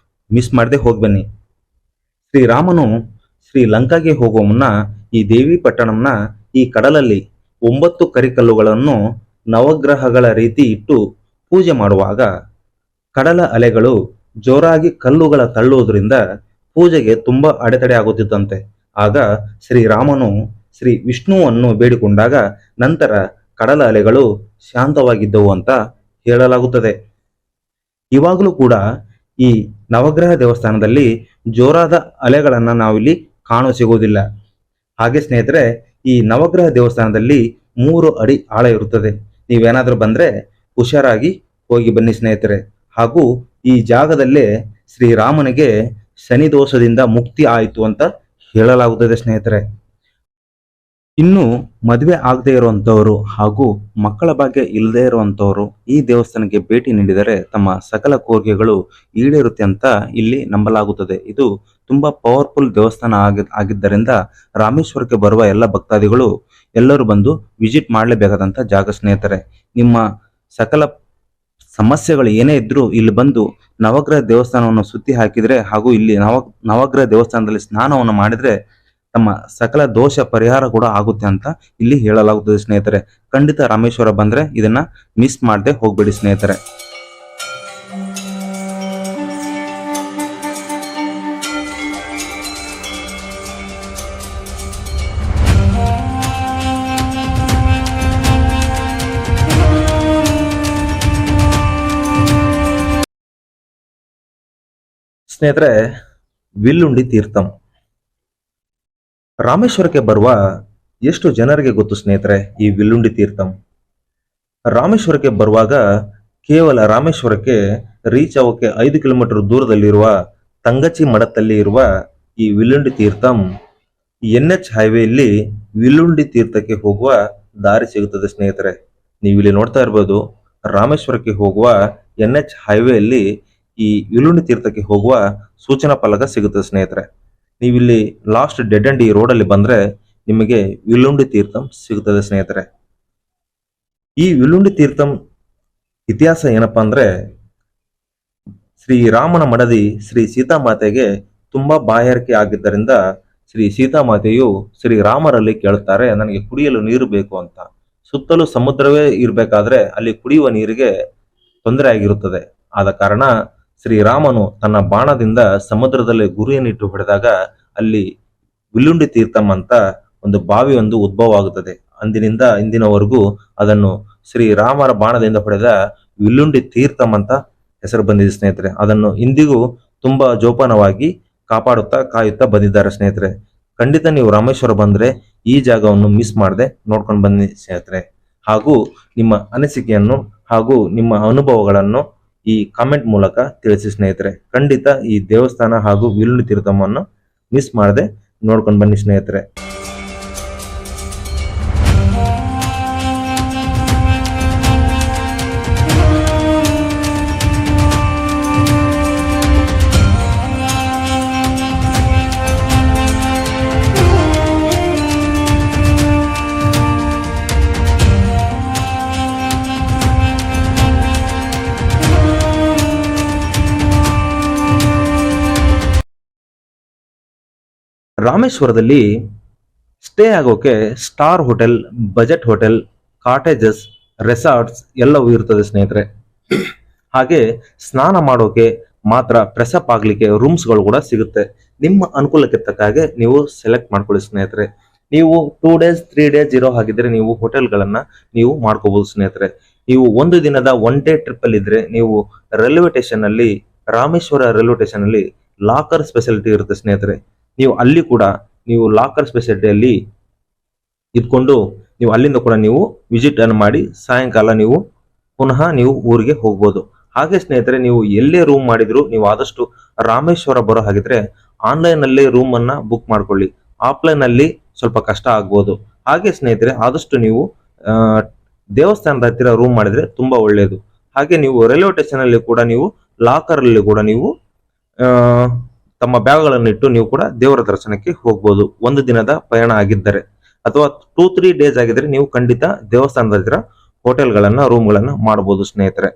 ಮಿಸ್ ಮಾಡದೆ ಹೋಗಿ ಬನ್ನಿ. ಶ್ರೀರಾಮನು ಶ್ರೀಲಂಕಾಗೆ ಹೋಗುವ ಮುನ್ನ ಈ ದೇವಿ ಪಟ್ಟಣಂನ ಈ ಕಡಲಲ್ಲಿ 9 ಕರಿಕಲ್ಲುಗಳನ್ನು ನವಗ್ರಹಗಳ ರೀತಿ ಇಟ್ಟು ಪೂಜೆ ಮಾಡುವಾಗ ಕಡಲ ಅಲೆಗಳು ಜೋರಾಗಿ ಕಲ್ಲುಗಳ ತಳ್ಳುವುದರಿಂದ ಪೂಜೆಗೆ ತುಂಬಾ ಅಡೆತಡೆ ಆಗುತ್ತಿದ್ದಂತೆ. ಆಗ ಶ್ರೀರಾಮನು ಶ್ರೀ ವಿಷ್ಣುವನ್ನು ಬೇಡಿಕೊಂಡಾಗ ನಂತರ ಕಡಲ ಅಲೆಗಳು ಶಾಂತವಾಗಿದ್ದವು ಅಂತ ಹೇಳಲಾಗುತ್ತದೆ. ಇವಾಗಲೂ ಕೂಡ ಈ ನವಗ್ರಹ ದೇವಸ್ಥಾನದಲ್ಲಿ ಜೋರಾದ ಅಲೆಗಳನ್ನ ನಾವಿಲ್ಲಿ ಕಾಣ ಸಿಗುವುದಿಲ್ಲ. ಹಾಗೆ ಸ್ನೇಹಿತರೆ, ಈ ನವಗ್ರಹ ದೇವಸ್ಥಾನದಲ್ಲಿ 3 ಅಡಿ ಆಳ ಇರುತ್ತದೆ. ನೀವೇನಾದ್ರೂ ಬಂದ್ರೆ ಹುಷಾರಾಗಿ ಹೋಗಿ ಬನ್ನಿ ಸ್ನೇಹಿತರೆ. ಹಾಗೂ ಈ ಜಾಗದಲ್ಲೇ ಶ್ರೀರಾಮನಿಗೆ ಶನಿ ದೋಷದಿಂದ ಮುಕ್ತಿ ಆಯಿತು ಅಂತ ಹೇಳಲಾಗುತ್ತದೆ ಸ್ನೇಹಿತರೆ. ಇನ್ನು ಮದುವೆ ಆಗದೆ ಇರುವಂತವರು ಹಾಗೂ ಮಕ್ಕಳ ಭಾಗ್ಯ ಇಲ್ಲದೆ ಇರುವಂತವರು ಈ ದೇವಸ್ಥಾನಕ್ಕೆ ಭೇಟಿ ನೀಡಿದರೆ ತಮ್ಮ ಸಕಲ ಕೋರಿಕೆಗಳು ಈಡೇರುತ್ತೆ ಅಂತ ಇಲ್ಲಿ ನಂಬಲಾಗುತ್ತದೆ. ಇದು ತುಂಬಾ ಪವರ್ಫುಲ್ ದೇವಸ್ಥಾನ ಆಗಿದ್ದರಿಂದ ರಾಮೇಶ್ವರಕ್ಕೆ ಬರುವ ಎಲ್ಲ ಭಕ್ತಾದಿಗಳು ಎಲ್ಲರೂ ಬಂದು ವಿಸಿಟ್ ಮಾಡಲೇಬೇಕಾದಂತ ಜಾಗ ಸ್ನೇಹಿತರೆ. ನಿಮ್ಮ ಸಕಲ ಸಮಸ್ಯೆಗಳು ಏನೇ ಇದ್ರೂ ಇಲ್ಲಿ ಬಂದು ನವಗ್ರಹ ದೇವಸ್ಥಾನವನ್ನು ಸುತ್ತಿ ಹಾಕಿದ್ರೆ ಹಾಗೂ ಇಲ್ಲಿ ನವಗ್ರಹ ದೇವಸ್ಥಾನದಲ್ಲಿ ಸ್ನಾನವನ್ನು ಮಾಡಿದ್ರೆ ತಮ್ಮ ಸಕಲ ದೋಷ ಪರಿಹಾರ ಕೂಡ ಆಗುತ್ತೆ ಅಂತ ಇಲ್ಲಿ ಹೇಳಲಾಗುತ್ತದೆ ಸ್ನೇಹಿತರೆ. ಖಂಡಿತ ರಾಮೇಶ್ವರ ಬಂದ್ರೆ ಇದನ್ನ ಮಿಸ್ ಮಾಡದೆ ಹೋಗ್ಬೇಡಿ ಸ್ನೇಹಿತರೆ. ಸ್ನೇಹಿತರೆ, ವಿಲ್ಲುಂಡಿ ತೀರ್ಥಂ ರಾಮೇಶ್ವರಕ್ಕೆ ಬರುವ ಎಷ್ಟು ಜನರಿಗೆ ಗೊತ್ತು ಸ್ನೇಹಿತರೆ ಈ ವಿಲ್ಲುಂಡಿ ತೀರ್ಥಂ? ರಾಮೇಶ್ವರಕ್ಕೆ ಬರುವಾಗ ಕೇವಲ ರಾಮೇಶ್ವರಕ್ಕೆ ರೀಚ್ ಆಗೋಕೆ 5 ಕಿಲೋಮೀಟರ್ ದೂರದಲ್ಲಿರುವ ತಂಗಚಿ ಮಠದಲ್ಲಿ ಇರುವ ಈ ವಿಲ್ಲುಂಡಿ ತೀರ್ಥಂ NH ಹೈವೇಯಲ್ಲಿ ವಿಲ್ಲುಂಡಿ ತೀರ್ಥಕ್ಕೆ ಹೋಗುವ ದಾರಿ ಸಿಗುತ್ತದೆ ಸ್ನೇಹಿತರೆ. ನೀವು ಇಲ್ಲಿ ನೋಡ್ತಾ ಇರ್ಬೋದು, ರಾಮೇಶ್ವರಕ್ಕೆ ಹೋಗುವ NH ಹೈವೇಯಲ್ಲಿ ಈ ವಿಲ್ಲುಂಡಿ ತೀರ್ಥಕ್ಕೆ ಹೋಗುವ ಸೂಚನಾ ಫಲಕ ಸಿಗುತ್ತದೆ ಸ್ನೇಹಿತರೆ. ನೀವಿಲ್ಲಿ ಲಾಸ್ಟ್ ಡೆಡ್ ಅಂಡ್ ಈ ರೋಡಲ್ಲಿ ಬಂದ್ರೆ ನಿಮಗೆ ವಿಲ್ಲುಂಡಿ ತೀರ್ಥಂ ಸಿಗುತ್ತದೆ ಸ್ನೇಹಿತರೆ. ಈ ವಿಲ್ಲುಂಡಿ ತೀರ್ಥಂ ಇತಿಹಾಸ ಏನಪ್ಪಾ ಅಂದ್ರೆ, ಶ್ರೀರಾಮನ ಮಡದಿ ಶ್ರೀ ಸೀತಾಮಾತೆಗೆ ತುಂಬಾ ಬಾಯಾರಿಕೆ ಆಗಿದ್ದರಿಂದ ಶ್ರೀ ಸೀತಾಮಾತೆಯು ಶ್ರೀರಾಮರಲ್ಲಿ ಕೇಳುತ್ತಾರೆ, ನನಗೆ ಕುಡಿಯಲು ನೀರು ಬೇಕು ಅಂತ. ಸುತ್ತಲೂ ಸಮುದ್ರವೇ ಇರಬೇಕಾದ್ರೆ ಅಲ್ಲಿ ಕುಡಿಯುವ ನೀರಿಗೆ ತೊಂದರೆ ಆಗಿರುತ್ತದೆ. ಆದ ಕಾರಣ ಶ್ರೀರಾಮನು ತನ್ನ ಬಾಣದಿಂದ ಸಮುದ್ರದಲ್ಲಿ ಗುರಿಯನ್ನಿಟ್ಟು ಹೊಡೆದಾಗ ಅಲ್ಲಿ ವಿಲ್ಲುಂಡಿ ತೀರ್ಥಂ ಅಂತ ಒಂದು ಬಾವಿ ಒಂದು ಉದ್ಭವ ಆಗುತ್ತದೆ. ಅಂದಿನಿಂದ ಇಂದಿನವರೆಗೂ ಅದನ್ನು ಶ್ರೀರಾಮರ ಬಾಣದಿಂದ ಹೊಡೆದ ವಿಲ್ಲುಂಡಿ ತೀರ್ಥಂ ಅಂತ ಹೆಸರು ಬಂದಿದೆ ಸ್ನೇಹಿತರೆ. ಅದನ್ನು ಇಂದಿಗೂ ತುಂಬಾ ಜೋಪಾನವಾಗಿ ಕಾಪಾಡುತ್ತಾ ಕಾಯುತ್ತಾ ಬಂದಿದ್ದಾರೆ ಸ್ನೇಹಿತರೆ. ಖಂಡಿತ ನೀವು ರಾಮೇಶ್ವರ ಬಂದ್ರೆ ಈ ಜಾಗವನ್ನು ಮಿಸ್ ಮಾಡದೆ ನೋಡ್ಕೊಂಡು ಬನ್ನಿ ಸ್ನೇಹಿತರೆ. ಹಾಗೂ ನಿಮ್ಮ ಅನಿಸಿಕೆಯನ್ನು ಹಾಗೂ ನಿಮ್ಮ ಅನುಭವಗಳನ್ನು ಈ ಕಾಮೆಂಟ್ ಮೂಲಕ ತಿಳಿಸಿ ಸ್ನೇಹಿತರೆ. ಖಂಡಿತ ಈ ದೇವಸ್ಥಾನ ಹಾಗೂ ವಿಲ್ಲುಂಡಿ ತೀರ್ಥವನ್ನು ಮಿಸ್ ಮಾಡದೆ ನೋಡ್ಕೊಂಡು ಬನ್ನಿ ಸ್ನೇಹಿತರೆ. ರಾಮೇಶ್ವರದಲ್ಲಿ ಸ್ಟೇ ಆಗೋಕೆ star hotel, budget hotel, cottages, resorts ಎಲ್ಲವೂ ಇರ್ತದೆ ಸ್ನೇಹಿತರೆ. ಹಾಗೆ ಸ್ನಾನ ಮಾಡೋಕೆ ಮಾತ್ರ ಫ್ರೆಶಪ್ ಆಗ್ಲಿಕ್ಕೆ ರೂಮ್ಸ್ಗಳು ಕೂಡ ಸಿಗುತ್ತೆ. ನಿಮ್ಮ ಅನುಕೂಲಕ್ಕೆ ತಕ್ಕ ಹಾಗೆ ನೀವು ಸೆಲೆಕ್ಟ್ ಮಾಡ್ಕೊಳ್ಳಿ ಸ್ನೇಹಿತರೆ. ನೀವು 2 days 3 days ಇರೋ ಹಾಗಿದ್ರೆ ನೀವು ಹೋಟೆಲ್ಗಳನ್ನ ನೀವು ಮಾಡ್ಕೋಬಹುದು ಸ್ನೇಹಿತರೆ. ನೀವು ಒಂದು ದಿನದ 1 day ಟ್ರಿಪ್ ಅಲ್ಲಿ ಇದ್ರೆ ನೀವು ರೈಲ್ವೆ ಸ್ಟೇಷನ್ ಅಲ್ಲಿ, ರಾಮೇಶ್ವರ ರೈಲ್ವೆ ಸ್ಟೇಷನ್ ಅಲ್ಲಿ ಲಾಕರ್ ಸ್ಪೆಷಾಲಿಟಿ ಇರುತ್ತೆ ಸ್ನೇಹಿತರೆ. ನೀವು ಅಲ್ಲಿ ಕೂಡ ನೀವು ಲಾಕರ್ ಸ್ಪೆಷಾಲಿಟಿಯಲ್ಲಿ ಇದ್ಕೊಂಡು ನೀವು ಅಲ್ಲಿಂದ ಕೂಡ ನೀವು ವಿಸಿಟ್ ಅನ್ನು ಮಾಡಿ ಸಾಯಂಕಾಲ ನೀವು ಪುನಃ ನೀವು ಊರಿಗೆ ಹೋಗ್ಬೋದು. ಹಾಗೆ ಸ್ನೇಹಿತರೆ, ನೀವು ಎಲ್ಲೇ ರೂಮ್ ಮಾಡಿದ್ರು ನೀವು ಆದಷ್ಟು ರಾಮೇಶ್ವರ ಬರೋ ಹಾಗಿದ್ರೆ ಆನ್ಲೈನ್ ಅಲ್ಲಿ ರೂಮ್ ಅನ್ನ ಬುಕ್ ಮಾಡ್ಕೊಳ್ಳಿ. ಆಫ್ಲೈನ್ ಅಲ್ಲಿ ಸ್ವಲ್ಪ ಕಷ್ಟ ಆಗ್ಬೋದು. ಹಾಗೆ ಸ್ನೇಹಿತರೆ, ಆದಷ್ಟು ನೀವು ದೇವಸ್ಥಾನದ ಹತ್ತಿರ ರೂಮ್ ಮಾಡಿದ್ರೆ ತುಂಬಾ ಒಳ್ಳೆಯದು. ಹಾಗೆ ನೀವು ರೈಲ್ವೆ ಸ್ಟೇಷನ್ ಅಲ್ಲಿ ಕೂಡ ನೀವು ಲಾಕರ್ ಅಲ್ಲಿ ಕೂಡ ನೀವು ತಮ್ಮ ಬ್ಯಾಗ್ಗಳನ್ನು ಇಟ್ಟು ನೀವು ಕೂಡ ದೇವರ ದರ್ಶನಕ್ಕೆ ಹೋಗ್ಬೋದು. ಒಂದು ದಿನದ ಪಯಣ ಆಗಿದ್ದರೆ ಅಥವಾ 2-3 days ಆಗಿದ್ರೆ ನೀವು ಖಂಡಿತ ದೇವಸ್ಥಾನದ ಹತ್ತಿರ ಹೋಟೆಲ್ಗಳನ್ನ, ರೂಮ್ಗಳನ್ನ ಮಾಡಬಹುದು ಸ್ನೇಹಿತರೆ.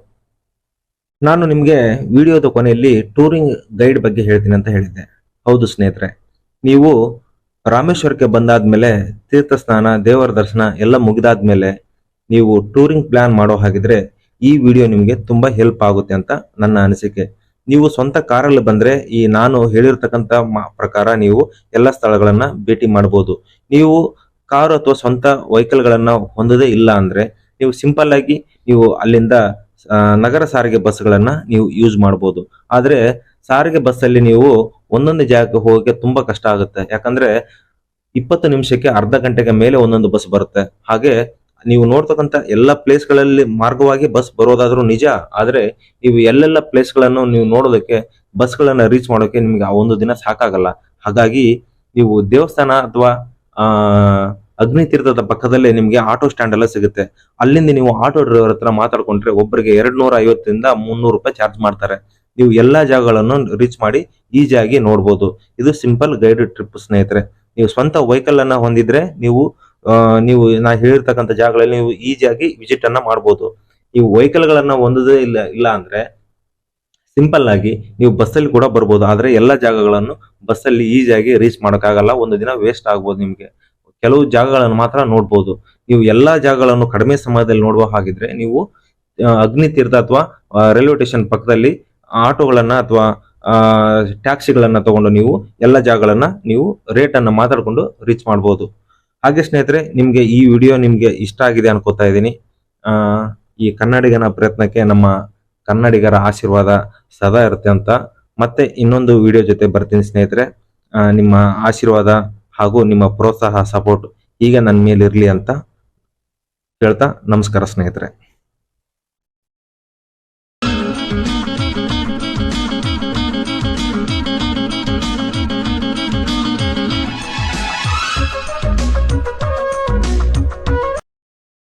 ನಾನು ನಿಮ್ಗೆ ವಿಡಿಯೋದ ಕೊನೆಯಲ್ಲಿ ಟೂರಿಂಗ್ ಗೈಡ್ ಬಗ್ಗೆ ಹೇಳ್ತೀನಿ ಅಂತ ಹೇಳಿದ್ದೆ. ಹೌದು ಸ್ನೇಹಿತರೆ, ನೀವು ರಾಮೇಶ್ವರಕ್ಕೆ ಬಂದಾದ್ಮೇಲೆ ತೀರ್ಥ ಸ್ನಾನ, ದೇವರ ದರ್ಶನ ಎಲ್ಲ ಮುಗಿದಾದ್ಮೇಲೆ ನೀವು ಟೂರಿಂಗ್ ಪ್ಲಾನ್ ಮಾಡೋ ಹಾಗಿದ್ರೆ ಈ ವಿಡಿಯೋ ನಿಮ್ಗೆ ತುಂಬಾ ಹೆಲ್ಪ್ ಆಗುತ್ತೆ ಅಂತ ನನ್ನ ಅನಿಸಿಕೆ. ನೀವು ಸ್ವಂತ ಕಾರಲ್ಲಿ ಬಂದ್ರೆ ಈ ನಾನು ಹೇಳಿರ್ತಕ್ಕಂಥ ಪ್ರಕಾರ ನೀವು ಎಲ್ಲ ಸ್ಥಳಗಳನ್ನ ಭೇಟಿ ಮಾಡಬಹುದು. ನೀವು ಕಾರು ಅಥವಾ ಸ್ವಂತ ವೆಹಿಕಲ್ ಗಳನ್ನ ಹೊಂದದೇ ಇಲ್ಲ ಅಂದ್ರೆ ನೀವು ಸಿಂಪಲ್ ಆಗಿ ನೀವು ಅಲ್ಲಿಂದ ನಗರ ಸಾರಿಗೆ ಬಸ್ಗಳನ್ನ ನೀವು ಯೂಸ್ ಮಾಡಬಹುದು. ಆದ್ರೆ ಸಾರಿಗೆ ಬಸ್ ಅಲ್ಲಿ ನೀವು ಒಂದೊಂದು ಜಾಗಕ್ಕೆ ಹೋಗಕ್ಕೆ ತುಂಬಾ ಕಷ್ಟ ಆಗುತ್ತೆ. ಯಾಕಂದ್ರೆ 20 ನಿಮಿಷಕ್ಕೆ, ಅರ್ಧ ಗಂಟೆಗೆ ಮೇಲೆ ಒಂದೊಂದು ಬಸ್ ಬರುತ್ತೆ. ಹಾಗೆ ನೀವು ನೋಡ್ತಕ್ಕಂಥ ಎಲ್ಲ ಪ್ಲೇಸ್ಗಳಲ್ಲಿ ಮಾರ್ಗವಾಗಿ ಬಸ್ ಬರೋದಾದ್ರೂ ನಿಜ, ಆದ್ರೆ ನೀವು ಎಲ್ಲೆಲ್ಲ ಪ್ಲೇಸ್ಗಳನ್ನು ನೀವು ನೋಡೋದಕ್ಕೆ ಬಸ್ಗಳನ್ನ ರೀಚ್ ಮಾಡೋಕೆ ನಿಮ್ಗೆ ಆ ಒಂದು ದಿನ ಸಾಕಾಗಲ್ಲ. ಹಾಗಾಗಿ ನೀವು ದೇವಸ್ಥಾನ ಅಥವಾ ಅಗ್ನಿ ತೀರ್ಥದ ಪಕ್ಕದಲ್ಲೇ ನಿಮ್ಗೆ ಆಟೋ ಸ್ಟ್ಯಾಂಡ್ ಎಲ್ಲ ಸಿಗುತ್ತೆ. ಅಲ್ಲಿಂದ ನೀವು ಆಟೋ ಡ್ರೈವರ್ ಹತ್ರ ಮಾತಾಡ್ಕೊಂಡ್ರೆ ಒಬ್ಬರಿಗೆ 250 ರಿಂದ 300 ರೂಪಾಯಿ ಚಾರ್ಜ್ ಮಾಡ್ತಾರೆ. ನೀವು ಎಲ್ಲಾ ಜಾಗಗಳನ್ನು ರೀಚ್ ಮಾಡಿ ಈಸಿಯಾಗಿ ನೋಡ್ಬೋದು. ಇದು ಸಿಂಪಲ್ ಗೈಡೆಡ್ ಟ್ರಿಪ್ ಸ್ನೇಹಿತರೆ. ನೀವು ಸ್ವಂತ ವೆಹಿಕಲ್ ಅನ್ನ ಹೊಂದಿದ್ರೆ ನೀವು ನಾ ಹೇಳಿರ್ತಕ್ಕಂಥ ಜಾಗಗಳಲ್ಲಿ ನೀವು ಈಸಿಯಾಗಿ ವಿಸಿಟ್ ಅನ್ನ ಮಾಡಬಹುದು. ನೀವು ವೆಹಿಕಲ್ ಗಳನ್ನ ಹೊಂದದೇ ಇಲ್ಲ ಅಂದ್ರೆ ಸಿಂಪಲ್ ಆಗಿ ನೀವು ಬಸ್ಸಲ್ಲಿ ಕೂಡ ಬರ್ಬೋದು. ಆದ್ರೆ ಎಲ್ಲ ಜಾಗಗಳನ್ನು ಬಸ್ಸಲ್ಲಿ ಈಸಿಯಾಗಿ ರೀಚ್ ಮಾಡೋಕ್ಕಾಗಲ್ಲ. ಒಂದು ದಿನ ವೇಸ್ಟ್ ಆಗ್ಬೋದು ನಿಮ್ಗೆ. ಕೆಲವು ಜಾಗಗಳನ್ನು ಮಾತ್ರ ನೋಡ್ಬೋದು. ನೀವು ಎಲ್ಲಾ ಜಾಗಗಳನ್ನು ಕಡಿಮೆ ಸಮಯದಲ್ಲಿ ನೋಡುವ ಹಾಗಿದ್ರೆ ನೀವು ಅಗ್ನಿ ತೀರ್ಥ ಅಥವಾ ರೈಲ್ವೆ ಸ್ಟೇಷನ್ ಪಕ್ಕದಲ್ಲಿ ಆಟೋಗಳನ್ನ ಅಥವಾ ಟ್ಯಾಕ್ಸಿಗಳನ್ನ ತಗೊಂಡು ನೀವು ಎಲ್ಲ ಜಾಗಗಳನ್ನ ನೀವು ರೇಟ್ ಅನ್ನ ಮಾತಾಡ್ಕೊಂಡು ರೀಚ್ ಮಾಡಬಹುದು. ಹಾಗೆ ಸ್ನೇಹಿತರೆ, ನಿಮ್ಗೆ ಈ ವಿಡಿಯೋ ನಿಮ್ಗೆ ಇಷ್ಟ ಆಗಿದೆ ಅನ್ಕೋತಾ ಇದ್ದೀನಿ. ಈ ಕನ್ನಡಿಗನ ಪ್ರಯತ್ನಕ್ಕೆ ನಮ್ಮ ಕನ್ನಡಿಗರ ಆಶೀರ್ವಾದ ಸದಾ ಇರುತ್ತೆ ಅಂತ ಮತ್ತೆ ಇನ್ನೊಂದು ವಿಡಿಯೋ ಜೊತೆ ಬರ್ತೀನಿ ಸ್ನೇಹಿತರೆ. ನಿಮ್ಮ ಆಶೀರ್ವಾದ ಹಾಗೂ ನಿಮ್ಮ ಪ್ರೋತ್ಸಾಹ, ಸಪೋರ್ಟ್ ಹೀಗೆ ನನ್ನ ಮೇಲೆ ಇರಲಿ ಅಂತ ಹೇಳ್ತಾ ನಮಸ್ಕಾರ ಸ್ನೇಹಿತರೆ.